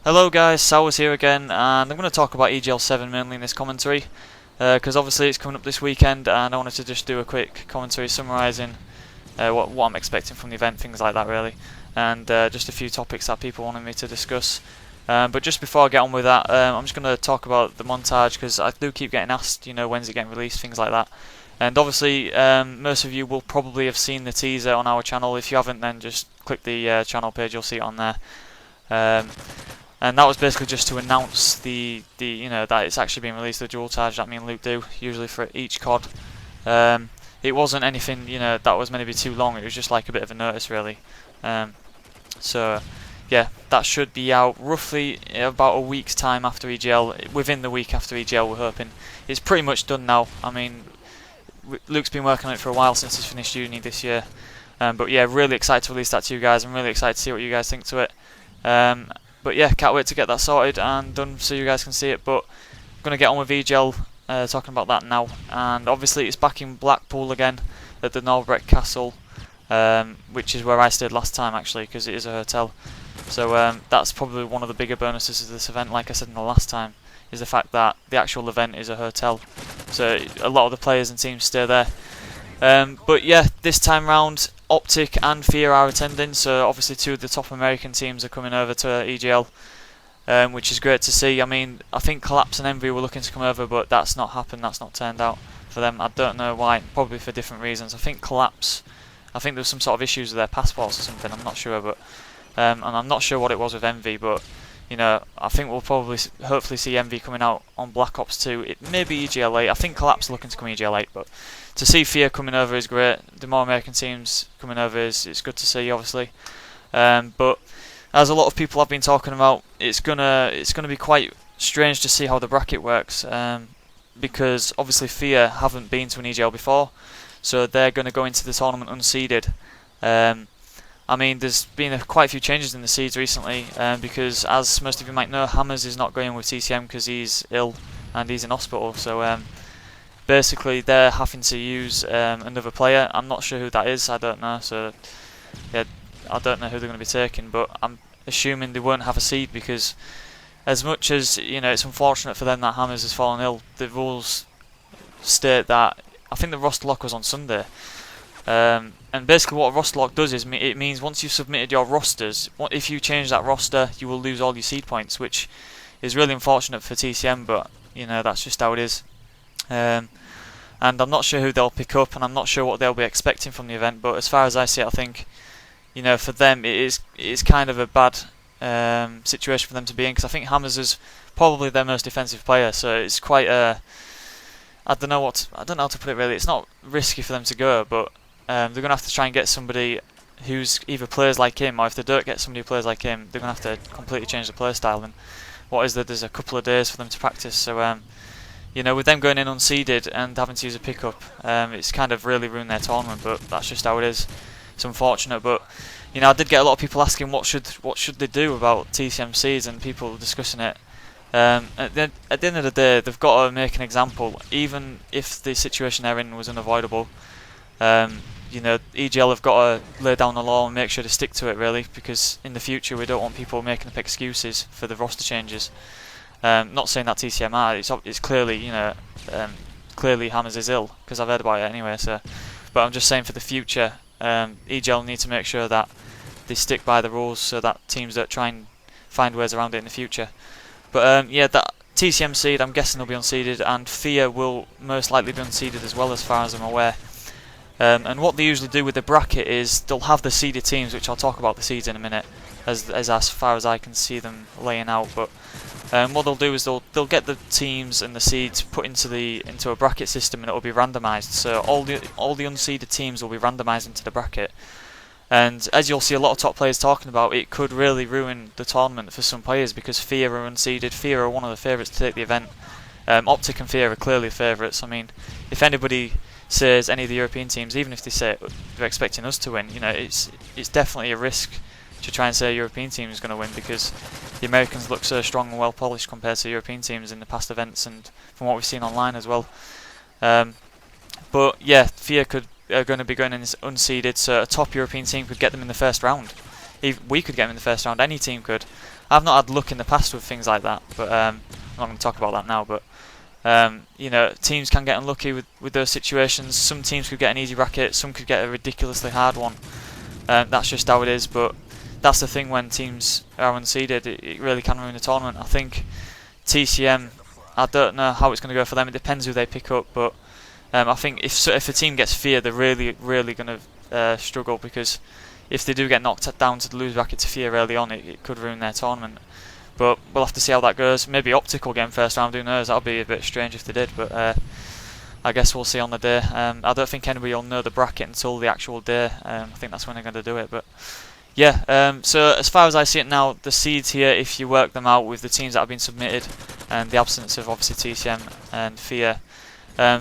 Hello guys, Sowerz here again, and I'm going to talk about EGL7 mainly in this commentary, because obviously it's coming up this weekend, and I wanted to just do a quick commentary summarising what I'm expecting from the event, things like that really, and just a few topics that people wanted me to discuss. But just before I get on with that, I'm just going to talk about the montage, because I do keep getting asked, when's it getting released, things like that. And obviously, most of you will probably have seen the teaser on our channel. If you haven't, then just click the channel page, you'll see it on there. And that was basically just to announce that it's actually being released, the dual charge that me and Luke do, usually for each COD. It wasn't anything that was meant to be too long, it was just like a bit of a notice really. So yeah, that should be out roughly about a week's time after EGL, within the week after EGL we're hoping. It's pretty much done now. I mean, Luke's been working on it for a while since he's finished uni this year. But yeah, really excited to release that to you guys. I'm really excited to see what you guys think to it. But yeah, can't wait to get that sorted and done so you guys can see it. But I'm going to get on with EGL, talking about that now. And obviously it's back in Blackpool again at the Norbreck Castle, which is where I stayed last time actually, because it is a hotel. So that's probably one of the bigger bonuses of this event, like I said in the last time, is the fact that the actual event is a hotel. So a lot of the players and teams stay there. But yeah, this time round, Optic and Fear are attending, so obviously two of the top American teams are coming over to EGL, which is great to see. I mean, I think Collapse and Envy were looking to come over, but that's not happened, that's not turned out for them. I don't know why, probably for different reasons. I think Collapse, I think there was some sort of issues with their passports or something, I'm not sure, but and I'm not sure what it was with Envy, but I think we'll probably hopefully see Envy coming out on Black Ops 2. It may be EGL8. I think Collapse are looking to come EGL8, but to see Fear coming over is great. The more American teams coming over it's good to see, obviously. But as a lot of people have been talking about, it's gonna be quite strange to see how the bracket works, because obviously Fear haven't been to an EGL before, so they're going to go into the tournament unseeded. I mean, there's been quite a few changes in the seeds recently, because as most of you might know, Hammers is not going with TCM because he's ill and he's in hospital. So basically they're having to use another player. I'm not sure who that is, I don't know. So yeah, I don't know who they're going to be taking, but I'm assuming they won't have a seed because as much as it's unfortunate for them that Hammers has fallen ill, the rules state that I think the roster lock was on Sunday. And basically what a roster lock does is it means once you've submitted your rosters, if you change that roster you will lose all your seed points, which is really unfortunate for TCM, but that's just how it is. And I'm not sure who they'll pick up, and I'm not sure what they'll be expecting from the event, but as far as I see it, I think for them it is kind of a bad situation for them to be in, because I think Hammers is probably their most defensive player, so it's quite I don't know how to put it really. It's not risky for them to go, but they're going to have to try and get somebody who's either plays like him, or if they don't get somebody who plays like him, they're going to have to completely change the play style. And there's a couple of days for them to practice. So with them going in unseeded and having to use a pickup, it's kind of really ruined their tournament. But that's just how it is. It's unfortunate, but I did get a lot of people asking what should they do about TCM seeds, and people discussing it. At the end of the day, they've got to make an example, even if the situation they're in was unavoidable. EGL have got to lay down the law and make sure to stick to it, really, because in the future we don't want people making up excuses for the roster changes. Not saying that TCM are, it's clearly clearly Hammers is ill, because I've heard about it anyway. So, but I'm just saying for the future, EGL need to make sure that they stick by the rules, so that teams don't try and find ways around it in the future. But yeah, that TCM seed, I'm guessing they'll be unseeded, and Fear will most likely be unseeded as well, as far as I'm aware. And what they usually do with the bracket is they'll have the seeded teams, which I'll talk about the seeds in a minute, as far as I can see them laying out. But what they'll do is they'll get the teams and the seeds put into a bracket system, and it will be randomised. So all the unseeded teams will be randomised into the bracket. And as you'll see a lot of top players talking about, it could really ruin the tournament for some players, because Fear are unseeded. Fear are one of the favourites to take the event. Optic and Fear are clearly favourites. I mean, if anybody says any of the European teams, even if they say they're expecting us to win, it's definitely a risk to try and say a European team is going to win, because the Americans look so strong and well polished compared to European teams in the past events and from what we've seen online as well. But yeah, Fear are going to be going in unseeded, so a top European team could get them in the first round we could get them in the first round. Any team could. I've not had luck in the past with things like that, but I'm not going to talk about that now. But you know, teams can get unlucky with those situations. Some teams could get an easy bracket, some could get a ridiculously hard one. That's just how it is. But that's the thing when teams are unseeded, it really can ruin the tournament. I think TCM, I don't know how it's going to go for them. It depends who they pick up, but I think if a team gets Fear, they're really going to struggle, because if they do get knocked down to the loser bracket to Fear early on, it could ruin their tournament. But we'll have to see how that goes. Maybe Optic will get in first round, who knows? That would be a bit strange if they did, but I guess we'll see on the day. I don't think anybody will know the bracket until the actual day. I think that's when they're going to do it. But yeah, so as far as I see it now, the seeds here, if you work them out with the teams that have been submitted and the absence of obviously TCM and Fear,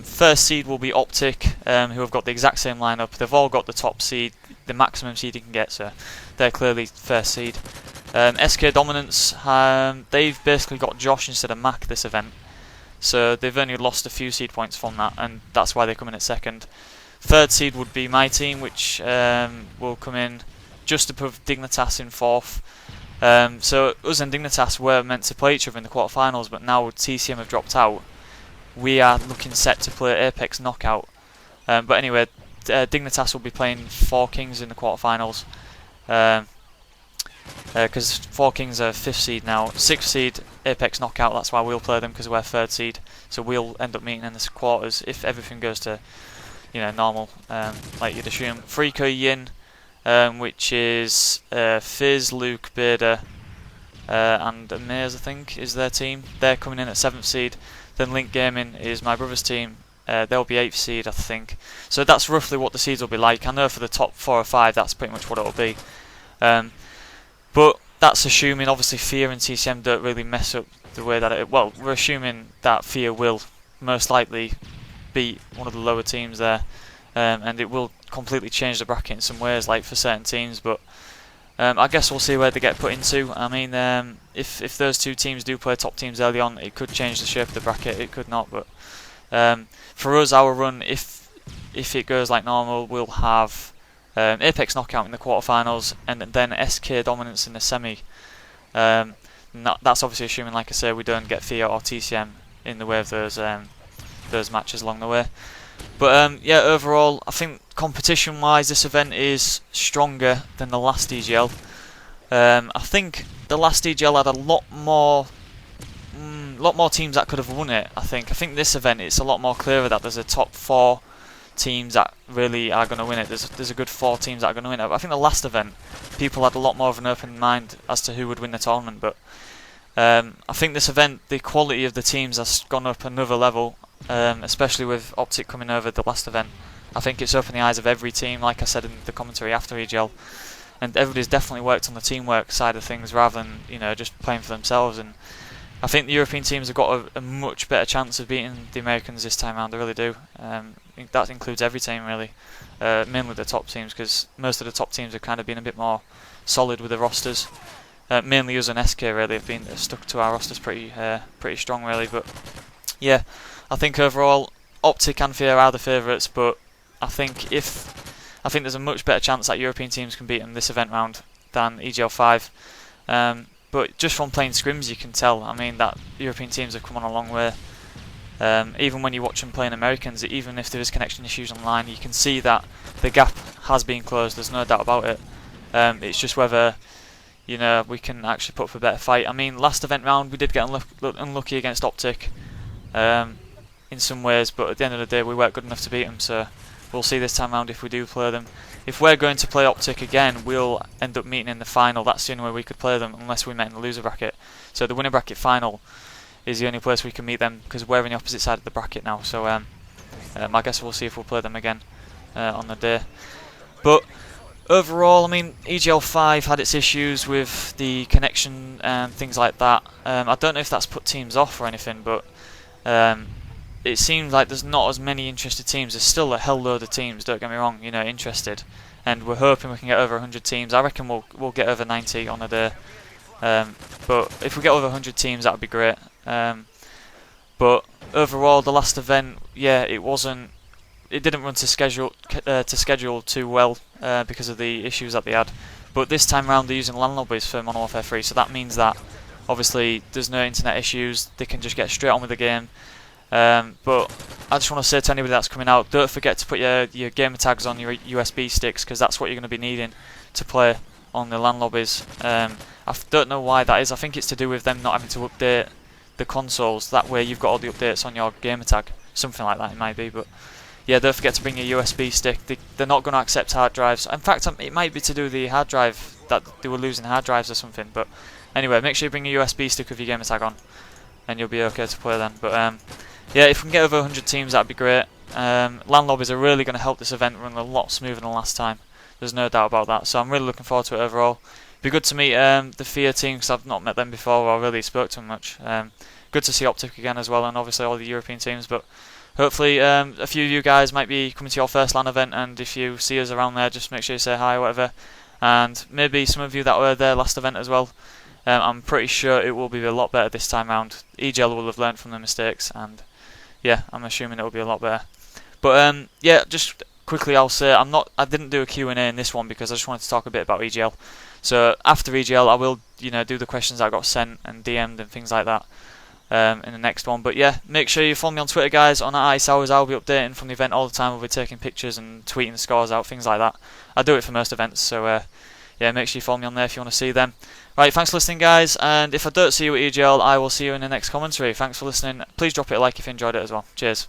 first seed will be Optic, who have got the exact same lineup. They've all got the top seed, the maximum seed you can get, so they're clearly first seed. SK Dominance, they've basically got Josh instead of Mac this event, so they've only lost a few seed points from that, and that's why they come in at second. Third seed would be my team, which will come in just above Dignitas in fourth. So us and Dignitas were meant to play each other in the quarterfinals, but now TCM have dropped out. We are looking set to play Apex Knockout. But anyway, Dignitas will be playing 4 Kings in the quarterfinals. Because 4 Kings are 5th seed now. 6th seed, Apex Knockout, that's why we'll play them, because we're 3rd seed. So we'll end up meeting in the quarters if everything goes to, you know, normal, like you'd assume. Freako Yin, which is Fizz, Luke, Bader, and Amaze, I think, is their team. They're coming in at 7th seed. Then Link Gaming is my brother's team. They'll be 8th seed, I think. So that's roughly what the seeds will be like. I know for the top 4 or 5, that's pretty much what it'll be. But that's assuming, obviously, Fear and TCM don't really mess up the way that it... Well, we're assuming that Fear will most likely beat one of the lower teams there. And it will completely change the bracket in some ways, like for certain teams. But I guess we'll see where they get put into. I mean, if those two teams do play top teams early on, it could change the shape of the bracket. It could not. But for us, our run, if it goes like normal, we'll have Apex Knockout in the quarterfinals, and then SK Dominance in the semi. That's obviously assuming, like I say, we don't get Fear or TCM in the way of those matches along the way. But yeah, overall, I think competition-wise, this event is stronger than the last EGL. I think the last EGL had a lot more teams that could have won it. I think this event, it's a lot more clearer that there's a top 4 teams that really are going to win it. There's a good 4 teams that are going to win it. But I think the last event, people had a lot more of an open mind as to who would win the tournament. But I think this event, the quality of the teams has gone up another level, especially with Optic coming over the last event. I think it's opened the eyes of every team, like I said in the commentary after EGL, and everybody's definitely worked on the teamwork side of things rather than, you know, just playing for themselves. And I think the European teams have got a much better chance of beating the Americans this time around. They really do. That includes every team really, mainly the top teams, because most of the top teams have kind of been a bit more solid with the rosters. Mainly us and SK really have been stuck to our rosters pretty strong really. But yeah, I think overall Optic and Fear are the favourites, but I think there's a much better chance that European teams can beat them this event round than EGL5. But just from playing scrims you can tell, I mean, that European teams have come on a long way. Even when you watch them playing Americans, even if there is connection issues online, you can see that the gap has been closed, there's no doubt about it. It's just whether, you know, we can actually put up a better fight. I mean, last event round we did get unlucky against Optic in some ways, but at the end of the day we weren't good enough to beat them, so we'll see this time round if we do play them. If we're going to play Optic again, we'll end up meeting in the final. That's the only way we could play them, unless we met in the loser bracket. So the winner bracket final is the only place we can meet them, because we're on the opposite side of the bracket now. So I guess we'll see if we'll play them again on the day. But overall, I mean, EGL5 had its issues with the connection and things like that. I don't know if that's put teams off or anything, but it seems like there's not as many interested teams. There's still a hell load of teams, don't get me wrong, you know, interested, and we're hoping we can get over 100 teams. I reckon we'll get over 90 on a day, but if we get over 100 teams, that would be great. But overall, the last event, yeah, it didn't run to schedule too well because of the issues that they had. But this time around they're using LAN lobbies for Modern Warfare 3, so that means that obviously there's no internet issues, they can just get straight on with the game. But I just want to say to anybody that's coming out, don't forget to put your gamer tags on your USB sticks, because that's what you're going to be needing to play on the LAN lobbies. I don't know why that is. I think it's to do with them not having to update the consoles. That way you've got all the updates on your gamer tag. Something like that it might be, but yeah, don't forget to bring your USB stick. They're not going to accept hard drives. In fact, it might be to do with the hard drive, that they were losing hard drives or something. But anyway, make sure you bring a USB stick with your gamer tag on, and you'll be okay to play then. But yeah, if we can get over 100 teams, that'd be great. LAN lobbies are really going to help this event run a lot smoother than last time. There's no doubt about that. So I'm really looking forward to it overall. It'd be good to meet the FIA team, because I've not met them before or really spoke to them much. Good to see Optic again as well, and obviously all the European teams. But hopefully a few of you guys might be coming to your first LAN event, and if you see us around there, just make sure you say hi or whatever. And maybe some of you that were there last event as well. I'm pretty sure it will be a lot better this time round. EGL will have learned from the mistakes, and yeah, I'm assuming it will be a lot better. But yeah, just quickly I'll say I didn't do a Q&A in this one because I just wanted to talk a bit about EGL. So after EGL I will do the questions that I got sent and DM'd and things like that in the next one. But yeah, make sure you follow me on Twitter, guys, on @Sowerz. I'll be updating from the event all the time. We'll be taking pictures and tweeting the scores out, things like that. I do it for most events, so yeah, make sure you follow me on there if you want to see them. Right, thanks for listening, guys, and if I don't see you at EGL, I will see you in the next commentary. Thanks for listening. Please drop it a like if you enjoyed it as well. Cheers.